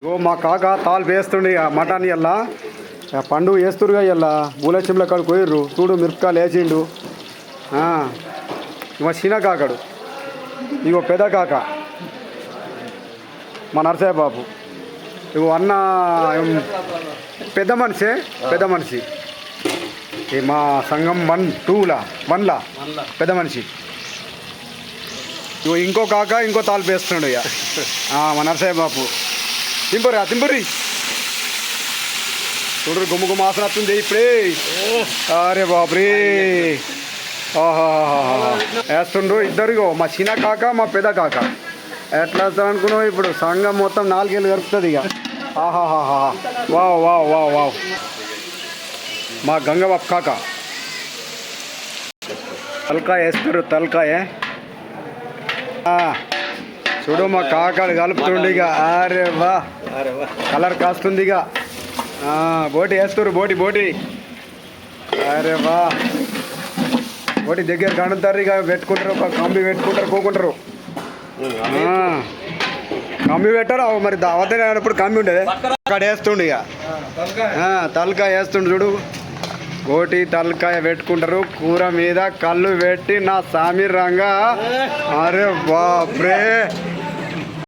ఓ మా కాక తాళ్ళు వేస్తుండే ఇక మటన్ ఇయ్యల్లా పండుగ వేస్తురుగా ఇయ్యల్లా మూలచ్చిమ్ల కాడికి పోయిర్రు చూడు మిరపకాయలు వేసిండు మా చిన్న కాకడు ఇగో పెద్ద కాక మా నరసయ్య బాబు ఇగో అన్న పెద్ద మనిషి ఈ మా సంఘం 1-2లా పెద్ద మనిషి ఇగో ఇంకో కాక ఇంకో తాళ్ళు వేస్తున్నాడు ఇక మా నరసయ్య బాబు తింపురి చూడరు గుమ్మ ఆసన వస్తుంది ఇప్పుడే అరే బాబురే వేస్తుండ్రు ఇద్దరిగో మా చిన్న కాక మా పెద్ద కాక ఎట్లా వస్తాం అనుకున్నావు ఇప్పుడు సంఘం మొత్తం 4 ఏళ్ళు గడుపుతుంది ఇక ఆహాహాహా వావ్ మా గంగబాబు కాక తలకాయ వేస్తారు తలకాయ చూడు మా కాకాడు కలుపుతుండే ఇక అరే వా కలర్ కాస్తుంది ఇక బోటి వేస్తారు బోటి అరే వా బోటి దగ్గర కడుతారు ఇక పెట్టుకుంటారు ఒక కంబి పెట్టుకుంటారు కోకుంటారు కంబి పెట్టారు మరి వద్దని అయినప్పుడు కంబి ఉండేది అక్కడ వేస్తుండే ఇక తలకాయ వేస్తుండు చూడు బోటి తలకాయ పెట్టుకుంటారు కూర మీద కళ్ళు పెట్టి నా సామి రంగా అరే బాప్రే